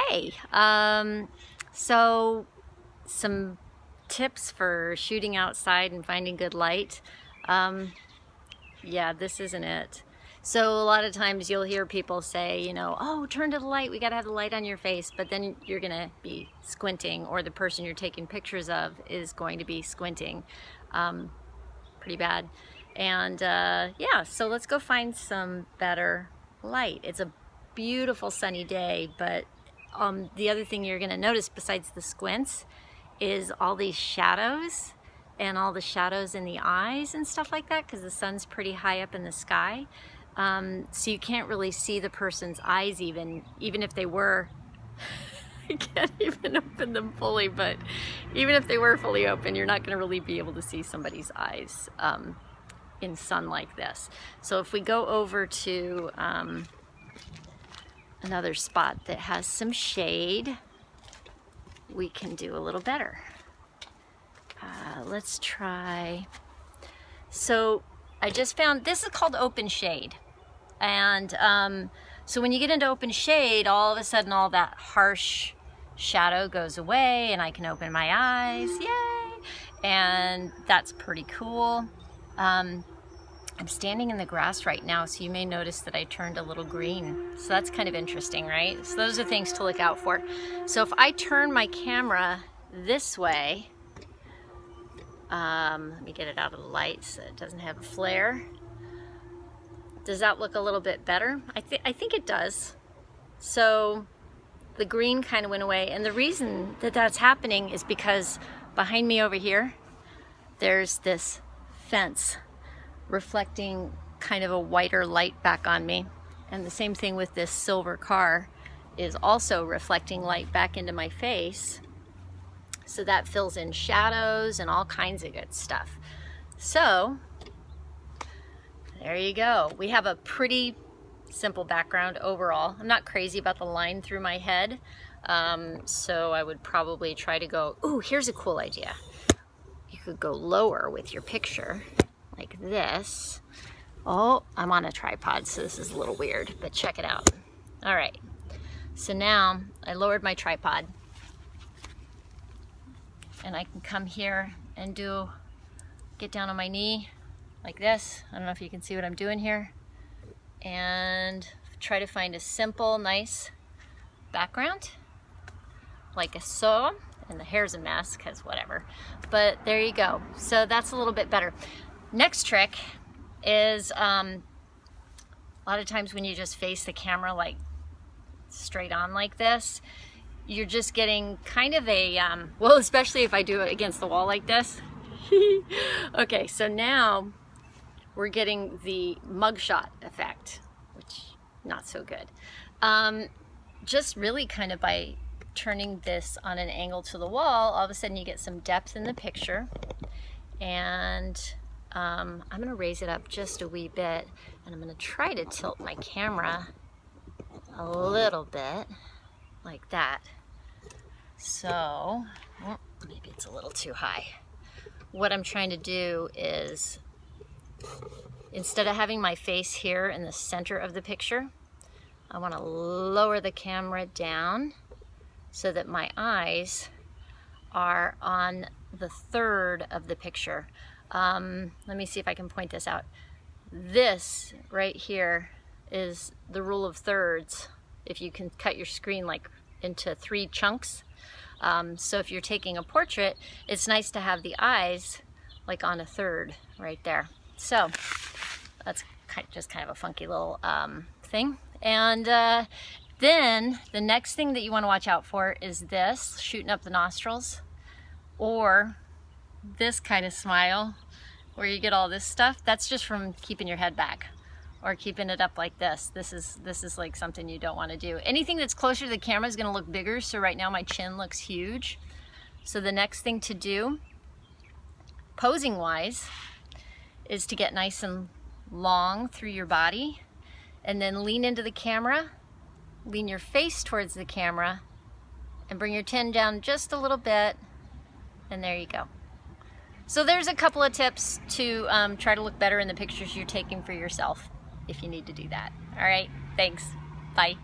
Okay, so some tips for shooting outside and finding good light. Yeah, this isn't it. So a lot of times you'll hear people say, you know, oh, turn to the light, we gotta have the light on your face, but then you're gonna be squinting, or the person you're taking pictures of is going to be squinting. Pretty bad. And yeah, so let's go find some better light. It's a beautiful sunny day, but the other thing you're gonna notice besides the squints is all these shadows and all the shadows in the eyes and stuff like that, because the sun's pretty high up in the sky. So you can't really see the person's eyes even if they were, I can't even open them fully, but even if they were fully open, you're not gonna really be able to see somebody's eyes in sun like this. So if we go over to another spot that has some shade, we can do a little better. Let's try, so I just found, this is called open shade. And so when you get into open shade, all of a sudden all that harsh shadow goes away and I can open my eyes, yay! And that's pretty cool. I'm standing in the grass right now, so you may notice that I turned a little green. So that's kind of interesting, right? So those are things to look out for. So if I turn my camera this way, let me get it out of the light so it doesn't have a flare. Does that look a little bit better? I think it does. So the green kind of went away, and the reason that that's happening is because behind me over here, there's this fence reflecting kind of a whiter light back on me. And the same thing with this silver car is also reflecting light back into my face. So that fills in shadows and all kinds of good stuff. So there you go. We have a pretty simple background overall. I'm not crazy about the line through my head. So I would probably try to go, ooh, here's a cool idea. You could go lower with your picture like this. Oh, I'm on a tripod, so this is a little weird, but check it out. All right, so now I lowered my tripod and I can come here and get down on my knee like this. I don't know if you can see what I'm doing here, and try to find a simple, nice background like so. And the hair's a mess because whatever, but there you go. So that's a little bit better. Next trick is a lot of times when you just face the camera like straight on like this, you're just getting kind of a, well, especially if I do it against the wall like this. Okay, so now we're getting the mugshot effect, which not so good. Just really kind of by turning this on an angle to the wall, all of a sudden you get some depth in the picture. And I'm gonna raise it up just a wee bit, and I'm gonna try to tilt my camera a little bit like that. So, well, maybe it's a little too high. What I'm trying to do is, instead of having my face here in the center of the picture, I want to lower the camera down so that my eyes are on the third of the picture. Let me see if I can point this out. This right here is the rule of thirds. If you can cut your screen like into 3 chunks. So if you're taking a portrait, it's nice to have the eyes like on a third right there. So that's just kind of a funky little thing. And then the next thing that you want to watch out for is this, shooting up the nostrils, or this kind of smile where you get all this stuff. That's just from keeping your head back or keeping it up like this. This is like something you don't want to do. Anything that's closer to the camera is going to look bigger. So right now my chin looks huge. So the next thing to do, posing wise, is to get nice and long through your body, and then lean into the camera, lean your face towards the camera, and bring your chin down just a little bit, and there you go. So there's a couple of tips to try to look better in the pictures you're taking for yourself if you need to do that. All right, thanks. Bye.